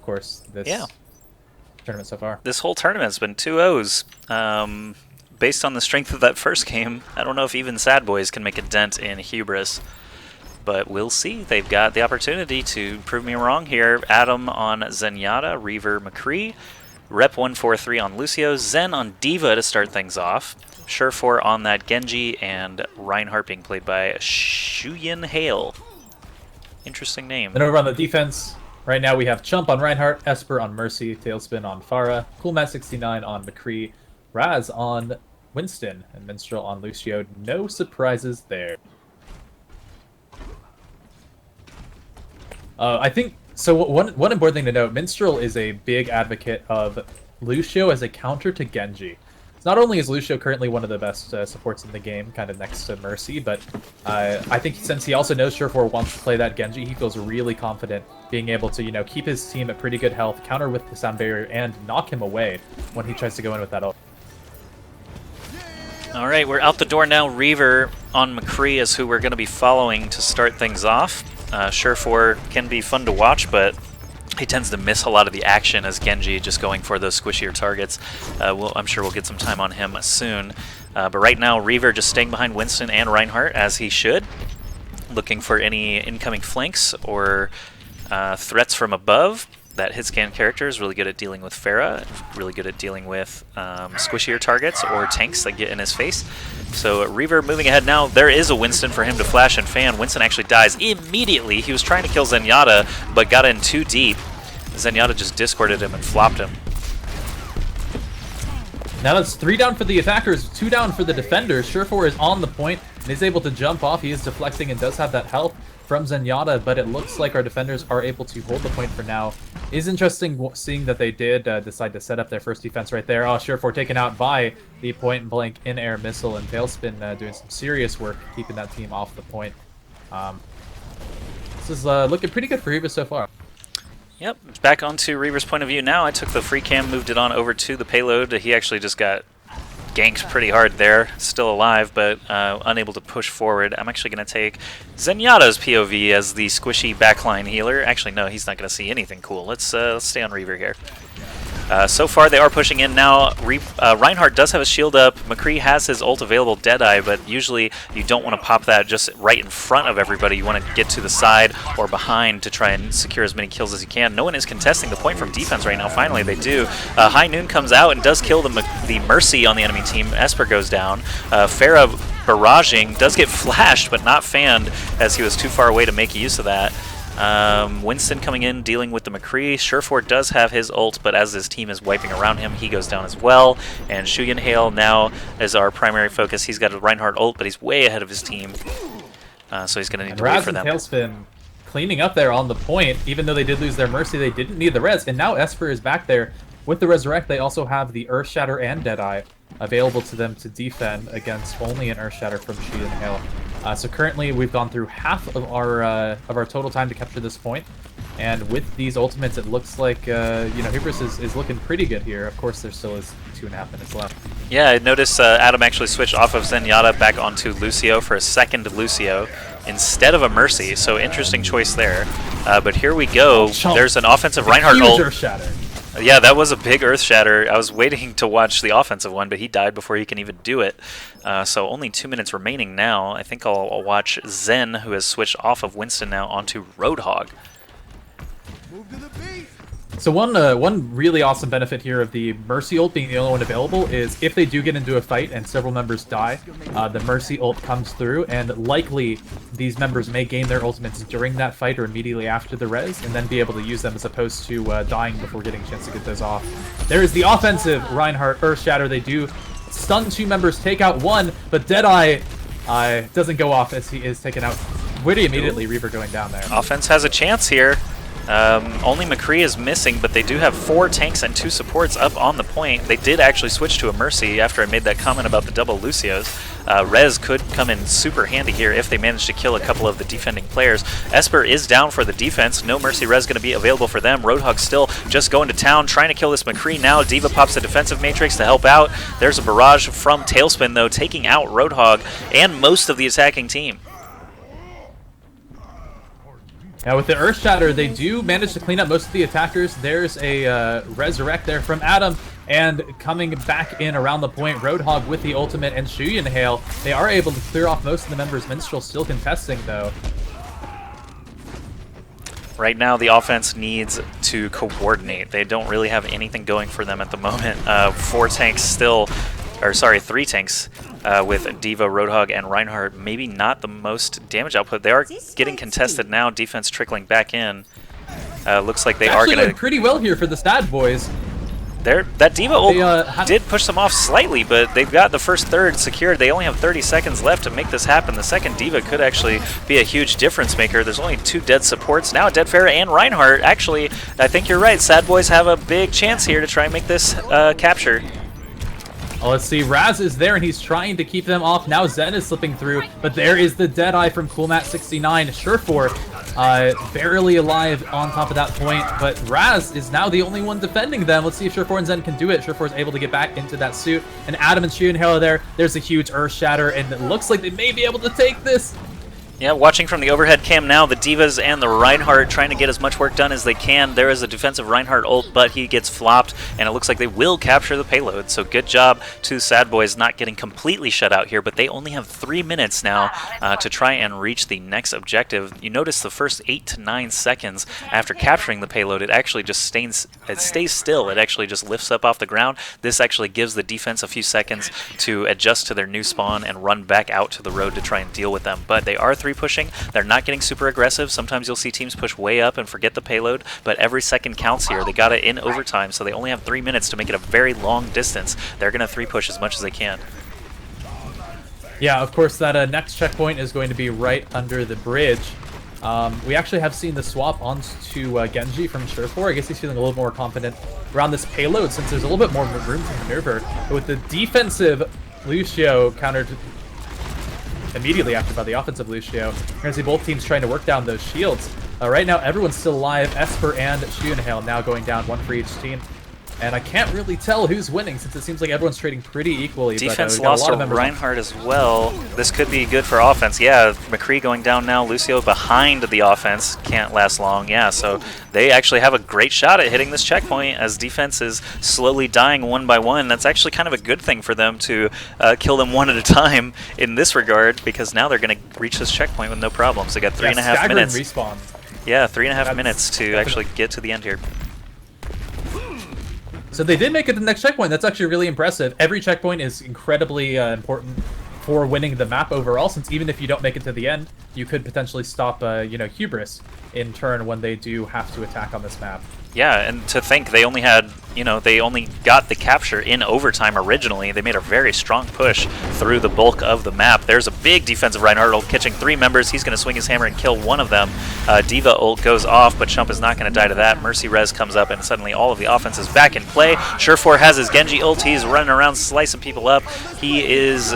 course, this tournament so far. This whole tournament has been 2-0s. Based on the strength of that first game, I don't know if even Sadboyz can make a dent in Hubris. But we'll see. They've got the opportunity to prove me wrong here. Adam on Zenyatta, Reaver McCree, Rep143 on Lucio, Zen on D.Va to start things off, Ro4 on that Genji, and Reinhardt being played by Shuyin Hale. Interesting name. Then over on the defense, right now we have Chump on Reinhardt, Esper on Mercy, Tailspin on Pharah, Coolmat69 on McCree, Raz on Winston, and Minstrel on Lucio. No surprises there. I think, so one important thing to note, Minstrel is a big advocate of Lucio as a counter to Genji. Not only is Lucio currently one of the best supports in the game, kind of next to Mercy, but I think since he also knows Ro4 wants to play that Genji, he feels really confident being able to, you know, keep his team at pretty good health, counter with the sound barrier, and knock him away when he tries to go in with that ult. All right, we're out the door now. Reaver on McCree is who we're going to be following to start things off. Ro4 can be fun to watch, but he tends to miss a lot of the action as Genji, just going for those squishier targets. I'm sure we'll get some time on him soon. But right now, Reaver just staying behind Winston and Reinhardt, as he should, looking for any incoming flanks or threats from above. That hitscan character is really good at dealing with Pharah, really good at dealing with squishier targets or tanks that get in his face. So Reaver moving ahead now. There is a Winston for him to flash and fan. Winston actually dies immediately. He was trying to kill Zenyatta, but got in too deep. Zenyatta just discorded him and flopped him. Now that's 3 down for the attackers, 2 down for the defenders. Ro4 is on the point and is able to jump off. He is deflecting and does have that health from Zenyatta, but it looks like our defenders are able to hold the point for now. It is interesting seeing that they did decide to set up their first defense right there. Oh, Ro4 taken out by the point-blank in-air missile, and Tailspin doing some serious work keeping that team off the point. This is looking pretty good for Hubris so far. Yep, back onto Reaver's point of view now. I took the free cam, moved it on over to the payload. He actually just got ganked pretty hard there. Still alive, but unable to push forward. I'm actually going to take Zenyatta's POV as the squishy backline healer. Actually, no, he's not going to see anything cool. Let's stay on Reaver here. So far, they are pushing in now. Reinhardt does have a shield up. McCree has his ult available, Deadeye, but usually you don't want to pop that just right in front of everybody. You want to get to the side or behind to try and secure as many kills as you can. No one is contesting the point from defense right now. Finally, they do. High Noon comes out and does kill the Mercy on the enemy team. Esper goes down. Pharah barraging, does get flashed, but not fanned as he was too far away to make use of that. Winston coming in, dealing with the McCree. Ro4 does have his ult, but as his team is wiping around him, he goes down as well. And Shuyin Hale now is our primary focus. He's got a Reinhardt ult, but he's way ahead of his team. So he's going to need to wait for them. Tailspin cleaning up there on the point. Even though they did lose their Mercy, they didn't need the res. And now Esper is back there. With the Resurrect, they also have the Earth Shatter and Deadeye available to them to defend against only an Earth Shatter from Shuyin Hale. So currently, we've gone through half of our total time to capture this point, and with these ultimates, it looks like you know, Hubris is looking pretty good here. Of course, there still is 2.5 minutes left. Yeah, I noticed Adam actually switched off of Zenyatta back onto Lucio for a second Lucio instead of a Mercy. So interesting choice there. But here we go. There's an offensive Reinhardt ult. Earth Shatter. Yeah, that was a big Earth Shatter. I was waiting to watch the offensive one, but he died before he can even do it. So only 2 minutes remaining now. I think I'll watch Zen, who has switched off of Winston now onto Roadhog. So one really awesome benefit here of the Mercy ult being the only one available is if they do get into a fight and several members die, the Mercy ult comes through, and likely these members may gain their ultimates during that fight or immediately after the res, and then be able to use them as opposed to dying before getting a chance to get those off. There is the offensive Reinhardt Earth Shatter. They do stun 2 members, take out 1, but Deadeye doesn't go off as he is taken out pretty immediately. Reaver going down there. Offense has a chance here. Only McCree is missing, but they do have 4 tanks and 2 supports up on the point. They did actually switch to a Mercy after I made that comment about the double Lucios. Rez could come in super handy here if they manage to kill a couple of the defending players. Esper is down for the defense. No Mercy Rez going to be available for them. Roadhog still just going to town, trying to kill this McCree now. D.Va pops the defensive matrix to help out. There's a barrage from Tailspin, though, taking out Roadhog and most of the attacking team. Now with the Earth Shatter, they do manage to clean up most of the attackers. There's a Resurrect there from Adam, and coming back in around the point, Roadhog with the ultimate and Shuyan Hail. They are able to clear off most of the members. Minstrel still contesting though. Right now, the offense needs to coordinate. They don't really have anything going for them at the moment. 4 tanks still, or sorry, 3 tanks with D.Va, Roadhog, and Reinhardt. Maybe not the most damage output. They are getting contested now. Defense trickling back in. Looks like they are going to pretty well here for the Sadboyz. That D.Va ult did push them off slightly, but they've got the first third secured. They only have 30 seconds left to make this happen. The second D.Va could actually be a huge difference maker. There's only 2 dead supports. Now Dead Pharah and Reinhardt. Actually, I think you're right. Sadboyz have a big chance here to try and make this capture. Well, let's see. Raz is there, and he's trying to keep them off. Now Zen is slipping through, but there is the Deadeye from Coolmat69. Ro4 barely alive on top of that point, but Raz is now the only one defending them. Let's see if Ro4 and Zen can do it. Ro4 is able to get back into that suit, and Adam and Shuyan Hail there. There's a huge Earth Shatter, and it looks like they may be able to take this. Yeah, watching from the overhead cam now, the Divas and the Reinhardt trying to get as much work done as they can. There is a defensive Reinhardt ult, but he gets flopped, and it looks like they will capture the payload. So good job to Sadboyz not getting completely shut out here, but they only have 3 minutes now to try and reach the next objective. You notice the first 8 to 9 seconds after capturing the payload, it actually just stays still. It actually just lifts up off the ground. This actually gives the defense a few seconds to adjust to their new spawn and run back out to the road to try and deal with them. But they are 3 pushing. They're not getting super aggressive. Sometimes you'll see teams push way up and forget the payload, but every second counts here. They got it in overtime, so they only have 3 minutes to make it a very long distance. They're going to 3 push as much as they can. Yeah, of course, that next checkpoint is going to be right under the bridge. We actually have seen the swap onto Genji from Ro4. I guess he's feeling a little more confident around this payload since there's a little bit more room to maneuver. But with the defensive Lucio countered immediately after by the offensive Lucio, you're going to see both teams trying to work down those shields. Right now, everyone's still alive. Esper and Shuyan Hail now going down, 1 for each team. And I can't really tell who's winning since it seems like everyone's trading pretty equally. Defense lost to Reinhardt as well. This could be good for offense. Yeah, McCree going down now. Lucio behind the offense. Can't last long. Yeah, so they actually have a great shot at hitting this checkpoint as defense is slowly dying 1 by 1. That's actually kind of a good thing for them to kill them 1 at a time in this regard, because now they're going to reach this checkpoint with no problems. They got 3.5 minutes. Respawn. Yeah, 3.5 minutes to actually get to the end here. So they did make it to the next checkpoint. That's actually really impressive. Every checkpoint is incredibly important for winning the map overall, since even if you don't make it to the end, you could potentially stop, Hubris in turn when they do have to attack on this map. Yeah, and to think they only had, they only got the capture in overtime originally. They made a very strong push through the bulk of the map. There's a big defensive Reinhardt ult catching 3 members. He's going to swing his hammer and kill 1 of them. D.Va ult goes off, but Chump is not going to die to that. Mercy Res comes up, and suddenly all of the offense is back in play. Ro4 has his Genji ult. He's running around slicing people up. He is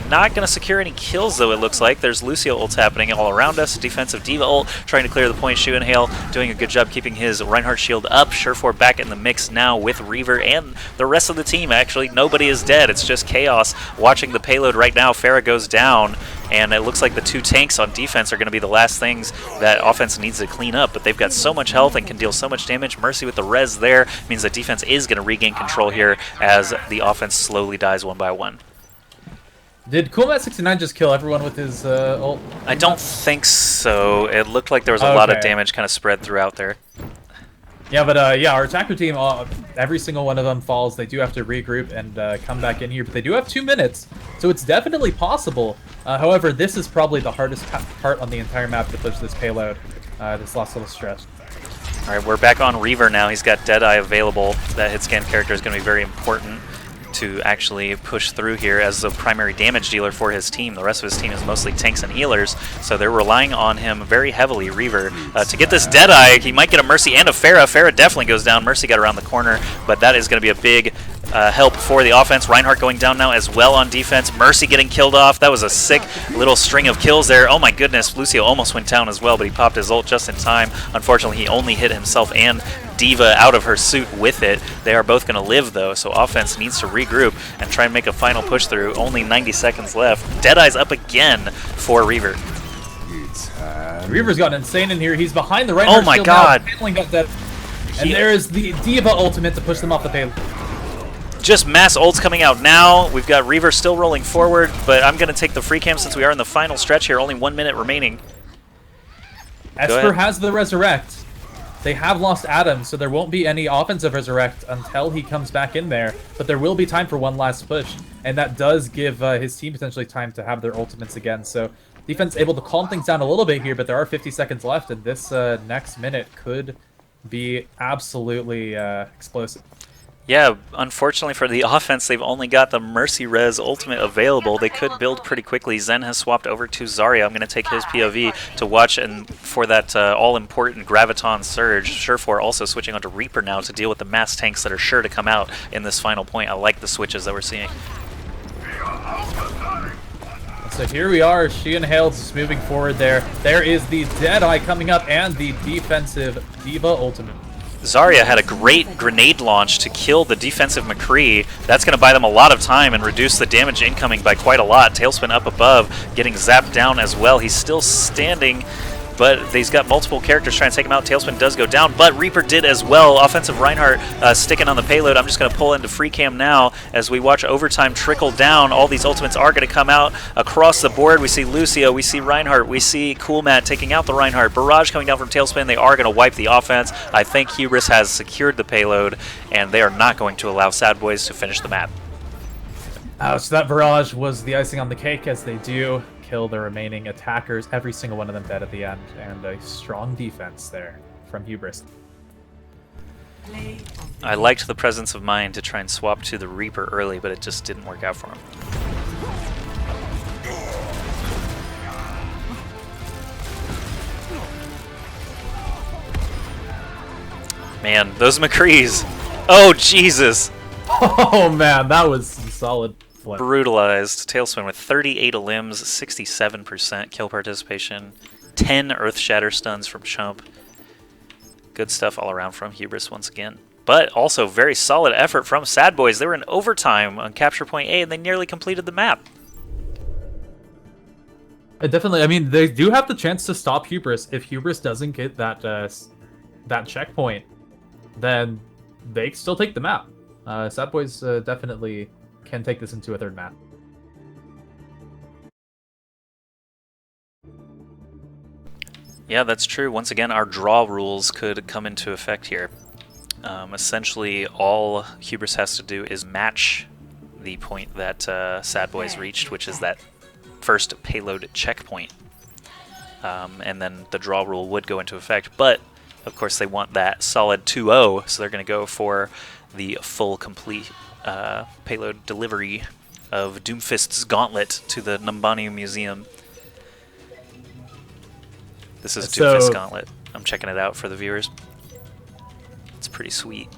not going to secure any kills, though, it looks like. There's Lucio ults happening all around us. Defensive D.Va ult trying to clear the point. Shuyan Hail doing a good job keeping his Reinhardt shield up. Ro4 back in the mix now with Reaver and the rest of the team. Actually, nobody is dead. It's just chaos watching the payload right now. Pharah goes down, and it looks like the 2 tanks on defense are going to be the last things that offense needs to clean up, but they've got so much health and can deal so much damage. Mercy with the res there means that defense is going to regain control here as the offense slowly dies 1 by 1. Did Coolmat69 just kill everyone with his ult? I don't think so. It looked like there was a lot of damage kind of spread throughout there. Yeah, but yeah, our attacker team, every single one of them falls. They do have to regroup and come back in here, but they do have 2 minutes, so it's definitely possible. However, this is probably the hardest part on the entire map to push this payload, this last little stretch. All right, we're back on Reaver now. He's got Deadeye available. That hit scan character is going to be very important to actually push through here as the primary damage dealer for his team. The rest of his team is mostly tanks and healers, so they're relying on him very heavily, Reaver. To get this Deadeye, he might get a Mercy and a Pharah. Pharah definitely goes down. Mercy got around the corner, but that is going to be a big help for the offense. Reinhardt going down now as well on defense. Mercy getting killed off. That was a sick little string of kills there. Oh my goodness, Lucio almost went down as well, but he popped his ult just in time. Unfortunately, he only hit himself and D.Va out of her suit with it. They are both going to live, though, so offense needs to regroup and try and make a final push through. Only 90 seconds left. Deadeye's up again for Reaver. Reaver's gotten insane in here. He's behind the right. Oh my god! And there is the Diva ultimate to push them off the payload. Just mass ults coming out now. We've got Reaver still rolling forward, but I'm going to take the free cam since we are in the final stretch here. Only 1 minute remaining. Esper has the Resurrect. They have lost Adam, so there won't be any offensive Resurrect until he comes back in there. But there will be time for one last push, and that does give his team potentially time to have their ultimates again. So defense able to calm things down a little bit here, but there are 50 seconds left, and this next minute could be absolutely explosive. Yeah, unfortunately for the offense, they've only got the Mercy Res ultimate available. They could build pretty quickly. Zen has swapped over to Zarya. I'm going to take his POV to watch and for that all-important Graviton Surge. Ro4 also switching onto Reaper now to deal with the mass tanks that are sure to come out in this final point. I like the switches that we're seeing. So here we are, she and Hales just moving forward there. There is the Deadeye coming up and the defensive Diva ultimate. Zarya had a great grenade launch to kill the defensive McCree. That's going to buy them a lot of time and reduce the damage incoming by quite a lot. Tailspin up above, getting zapped down as well. He's still standing, but he's got multiple characters trying to take him out. Tailspin does go down, but Reaper did as well. Offensive Reinhardt sticking on the payload. I'm just going to pull into free cam now as we watch overtime trickle down. All these ultimates are going to come out across the board. We see Lucio, we see Reinhardt, we see Coolmat taking out the Reinhardt. Barrage coming down from Tailspin. They are going to wipe the offense. I think Hubris has secured the payload, and they are not going to allow Sadboyz to finish the map. So that Barrage was the icing on the cake, as they do kill the remaining attackers, every single one of them dead at the end, and a strong defense there from Hubris. I liked the presence of mind to try and swap to the Reaper early, but it just didn't work out for him. Man, those McCrees! Oh, Jesus! Oh man, that was some solid flip. Brutalized. Tailspin with 38 limbs, 67% kill participation, 10 Earth Shatter stuns from Chump. Good stuff all around from Hubris once again. But also very solid effort from Sadboyz. They were in overtime on capture point A and they nearly completed the map. Definitely, I mean, they do have the chance to stop Hubris. If Hubris doesn't get that that checkpoint, then they still take the map. Sadboyz definitely can take this into a third map. Yeah, that's true. Once again, our draw rules could come into effect here. Essentially, all Hubris has to do is match the point that Sadboyz reached, which is that first payload checkpoint. And then the draw rule would go into effect. But, of course, they want that solid 2-0, so they're going to go for the full, complete payload delivery of Doomfist's Gauntlet to the Numbani Museum. This is Doomfist's Gauntlet. I'm checking it out for the viewers. It's pretty sweet.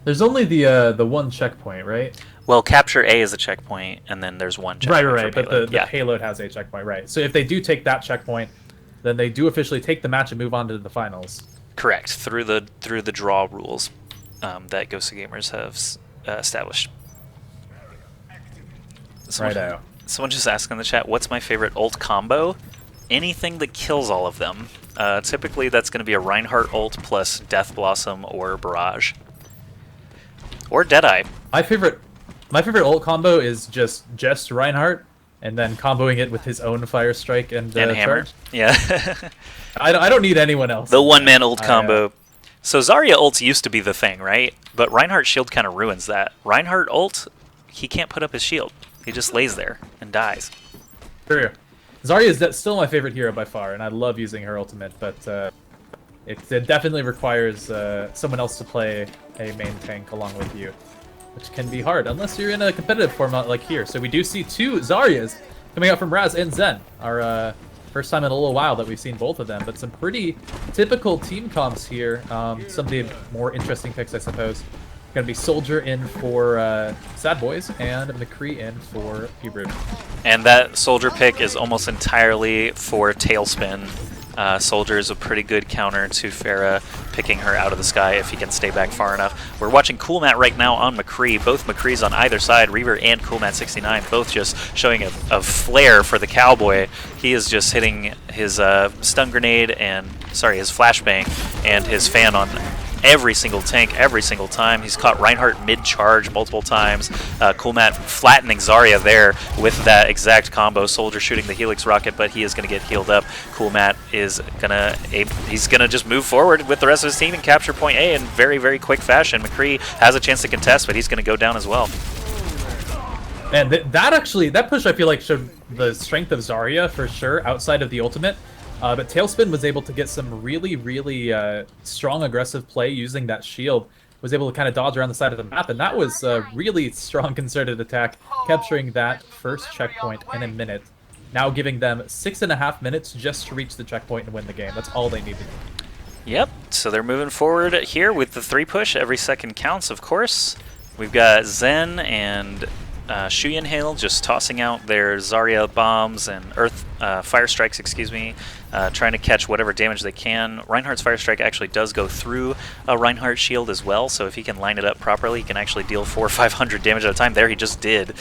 There's only the one checkpoint, right? Well, capture A is a checkpoint, and then there's one checkpoint. Right. But the payload has a checkpoint, right? So if they do take that checkpoint, then they do officially take the match and move on to the finals. Correct, through the draw rules that GosuGamers have established. Someone just asked in the chat, what's my favorite ult combo? Anything that kills all of them. Typically, that's going to be a Reinhardt ult plus Death Blossom or Barrage. Or Deadeye. My favorite ult combo is just Reinhardt, and then comboing it with his own Fire Strike and Hammer. Charge. Yeah. I don't need anyone else. The one-man ult combo. So Zarya ults used to be the thing, right? But Reinhardt shield kind of ruins that. Reinhardt ult, he can't put up his shield. He just lays there and dies. True. Zarya is still my favorite hero by far, and I love using her ultimate, but it definitely requires someone else to play a main tank along with you, which can be hard unless you're in a competitive format like here. So we do see two Zaryas coming out from Raz and Zen. Our first time in a little while that we've seen both of them, but some pretty typical team comps here. Some of the more interesting picks, I suppose. Going to be Soldier in for Sadboyz and McCree in for Hubris. And that Soldier pick is almost entirely for Tailspin. Soldier is a pretty good counter to Pharah, picking her out of the sky if he can stay back far enough. We're watching Coolmat right now on McCree. Both McCrees on either side, Reaver and Coolmat69, both just showing a flare for the Cowboy. He is just hitting his stun grenade and, sorry, his flashbang and his fan on every single tank, every single time. He's caught Reinhardt mid-charge multiple times. Coolmat flattening Zarya there with that exact combo. Soldier shooting the Helix rocket, but he is going to get healed up. Coolmat is he's gonna just move forward with the rest of his team and capture point A in very, very quick fashion. McCree has a chance to contest, but he's going to go down as well. And that push I feel like showed the strength of Zarya for sure outside of the ultimate. But Tailspin was able to get some really, really strong aggressive play using that shield. Was able to kind of dodge around the side of the map, and that was a really strong concerted attack, capturing that first checkpoint in a minute. Now giving them 6.5 minutes just to reach the checkpoint and win the game. That's all they needed. Yep, so they're moving forward here with the 3 push. Every second counts, of course. We've got Zen and Shuyanhail just tossing out their Zarya bombs and Fire Strikes, excuse me, trying to catch whatever damage they can. Reinhardt's Fire Strike actually does go through a Reinhardt shield as well, so if he can line it up properly, he can actually deal 400 or 500 damage at a time. There he just did.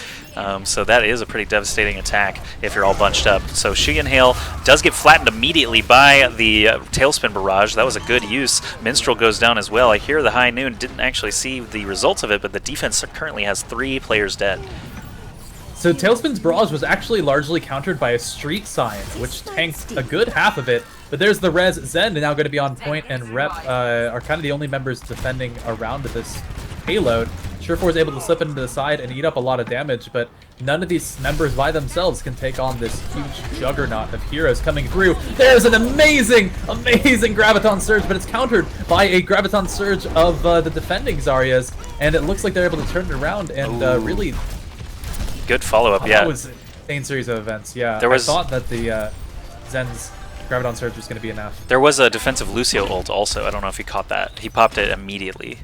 So that is a pretty devastating attack if you're all bunched up. So Shuyanhail does get flattened immediately by the Tailspin Barrage. That was a good use. Minstrel goes down as well. I hear the High Noon, didn't actually see the results of it, but the defense currently has 3 players dead. So Tailspin's Barrage was actually largely countered by a Street Sign, which tanked a good half of it. But there's the Res. Zen now going to be on point, and Rep are kind of the only members defending around this payload. Ro4 is able to slip into the side and eat up a lot of damage, but none of these members by themselves can take on this huge juggernaut of heroes coming through. There's an amazing, amazing Graviton Surge, but it's countered by a Graviton Surge of the defending Zaryas, and it looks like they're able to turn it around and really... Good follow-up, yeah. That was an insane series of events, yeah. I thought that the Zen's Graviton Surge was going to be enough. There was a defensive Lucio ult also. I don't know if he caught that. He popped it immediately.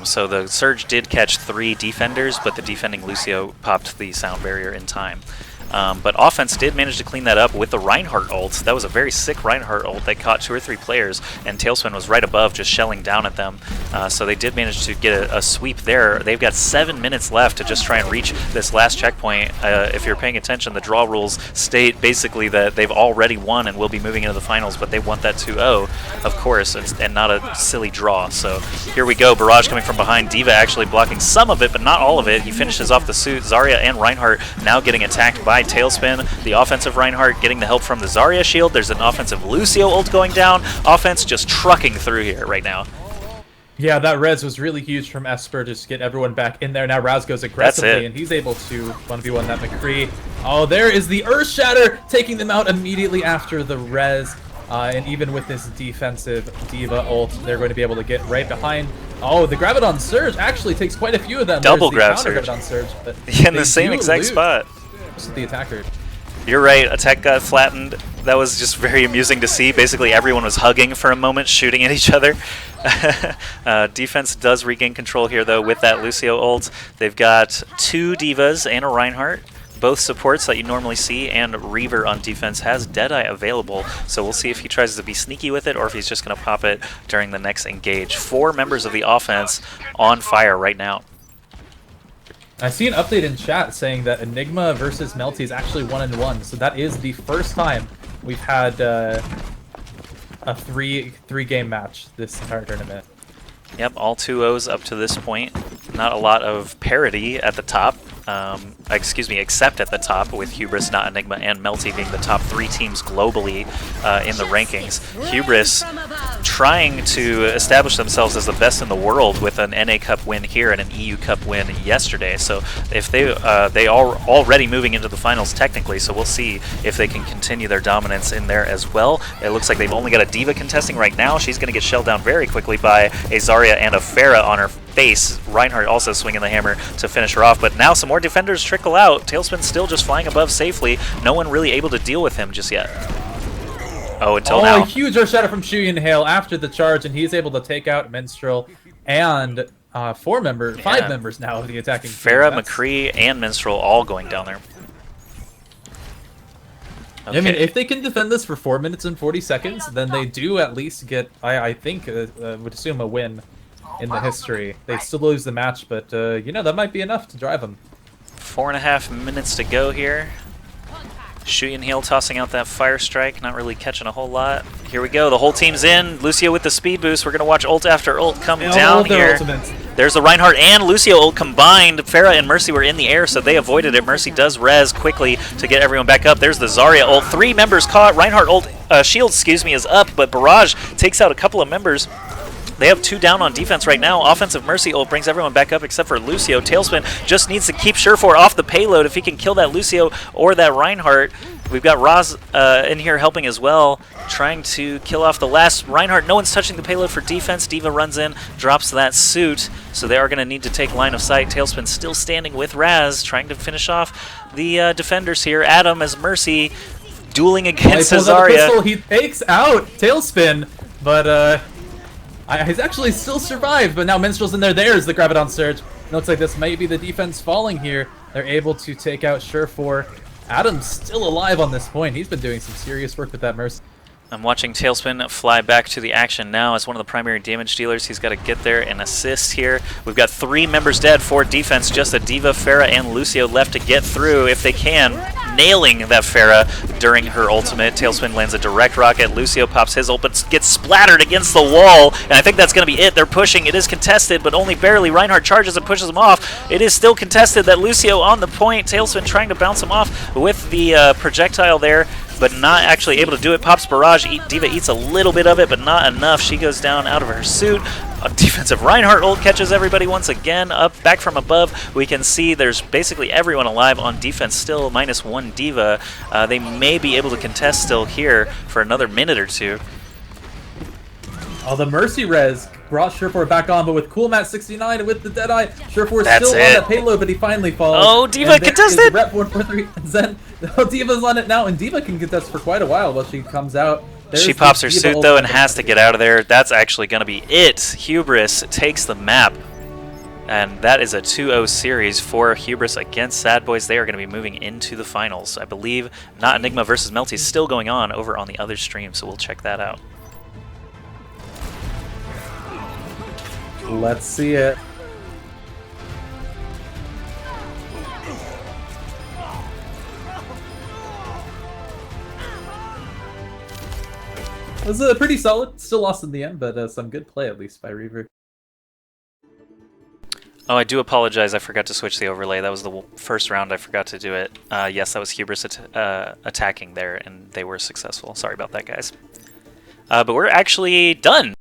So the Surge did catch 3 defenders, but the defending Lucio popped the sound barrier in time. But offense did manage to clean that up with the Reinhardt ult. That was a very sick Reinhardt ult that caught 2 or 3 players, and Tailspin was right above just shelling down at them. So they did manage to get a sweep there. They've got 7 minutes left to just try and reach this last checkpoint. If you're paying attention, the draw rules state basically that they've already won and will be moving into the finals, but they want that 2-0, of course, and not a silly draw. So here we go. Barrage coming from behind. D.Va actually blocking some of it, but not all of it. He finishes off the suit. Zarya and Reinhardt now getting attacked by Tailspin. The offensive Reinhardt getting the help from the Zarya shield. There's an offensive Lucio ult going down. Offense just trucking through here right now. Yeah, that res was really huge from Esper just to get everyone back in there. Now Raz goes aggressively, and he's able to 1v1 that McCree. Oh, there is the Earth Shatter, taking them out immediately after the res. And even with this defensive D.Va ult, they're going to be able to get right behind. Oh, the Graviton Surge actually takes quite a few of them. Double Graviton Surge. But in the same exact spot. This is the attacker. You're right, attack got flattened. That was just very amusing to see. Basically everyone was hugging for a moment, shooting at each other. Defense does regain control here though with that Lucio ult. They've got 2 D.Vas and a Reinhardt. Both supports that you normally see, and Reaver on defense has Deadeye available, so we'll see if he tries to be sneaky with it or if he's just going to pop it during the next engage. 4 members of the offense on fire right now. I see an update in chat saying that Enigma versus Melty is actually 1-1, so that is the first time we've had a three-game match this entire tournament. Yep, all 2-0s up to this point. Not a lot of parity at the top. Excuse me, except at the top with Hubris, NotEnigma, and Melty being the top 3 teams globally in the rankings. Hubris trying to establish themselves as the best in the world with an NA Cup win here and an EU Cup win yesterday. So if they are already moving into the finals technically, so we'll see if they can continue their dominance in there as well. It looks like they've only got a D.Va contesting right now. She's going to get shelled down very quickly by a Zarya and a Pharah on her face. Reinhardt also swinging the hammer to finish her off, but now some more defenders trickle out. Tailspin still just flying above safely. No one really able to deal with him just yet. Oh, until now. A huge Earth Shatter from Shuyanhail after the charge, and he's able to take out Minstrel and 5 members now of the attacking team. Pharah, McCree, and Minstrel all going down there. Okay. I mean, if they can defend this for 4 minutes and 40 seconds, then they do at least get, I think, would assume a win in the history. They still lose the match, but, you know, that might be enough to drive them. 4.5 minutes to go here. Shuyan Heal tossing out that Fire Strike, not really catching a whole lot. Here we go, the whole team's in. Lucio with the speed boost. We're going to watch ult after ult come down here. Ultimates. There's the Reinhardt and Lucio ult combined. Pharah and Mercy were in the air, so they avoided it. Mercy does res quickly to get everyone back up. There's the Zarya ult. 3 members caught. Reinhardt ult, shield, is up, but Barrage takes out a couple of members. They have 2 down on defense right now. Offensive Mercy ult brings everyone back up except for Lucio. Tailspin just needs to keep Ro4 off the payload. If he can kill that Lucio or that Reinhardt. We've got Roz in here helping as well, trying to kill off the last Reinhardt. No one's touching the payload for defense. D.Va runs in, drops that suit, so they are going to need to take line of sight. Tailspin still standing with Raz, trying to finish off the defenders here. Adam as Mercy dueling against Zarya. He takes out Tailspin, but he's actually still survived. But now Minstrel's in there. There's the Graviton Surge. Looks like this might be the defense falling here. They're able to take out Ro4. Adam's still alive on this point. He's been doing some serious work with that Mercy. I'm watching Tailspin fly back to the action now as one of the primary damage dealers. He's got to get there and assist here. We've got 3 members dead for defense, just a D.Va, Pharah, and Lucio left to get through if they can. Nailing that Pharah during her ultimate. Tailspin lands a direct rocket. Lucio pops his ult, but gets splattered against the wall, and I think that's going to be it. They're pushing. It is contested, but only barely. Reinhardt charges and pushes him off. It is still contested. That Lucio on the point. Tailspin trying to bounce him off with the projectile there, but not actually able to do it. Pops Barrage. D.Va eats a little bit of it, but not enough. She goes down out of her suit. A defensive Reinhardt ult catches everybody once again. Up, back from above, we can see there's basically everyone alive on defense still, -1 D.Va. They may be able to contest still here for another minute or 2. Oh, the Mercy res brought Ro4 back on, but with Coolmat 69 and with the Deadeye, Ro4's That's still it. on that payload, but he finally falls. Oh, D.Va contested! Rep 143. Zen. Oh, D.Va's on it now, and D.Va can contest for quite a while while she comes out. She pops her suit though and has to get out of there. That's actually going to be it. Hubris takes the map. And that is a 2-0 series for Hubris against Sadboyz. They are going to be moving into the finals. I believe NotEnigma versus Melty is still going on over on the other stream, so we'll check that out. Let's see it. It was pretty solid. Still lost in the end, but some good play at least by Reaver. Oh, I do apologize. I forgot to switch the overlay. That was the first round. I forgot to do it. Yes, that was Hubris attacking there, and they were successful. Sorry about that, guys. But we're actually done.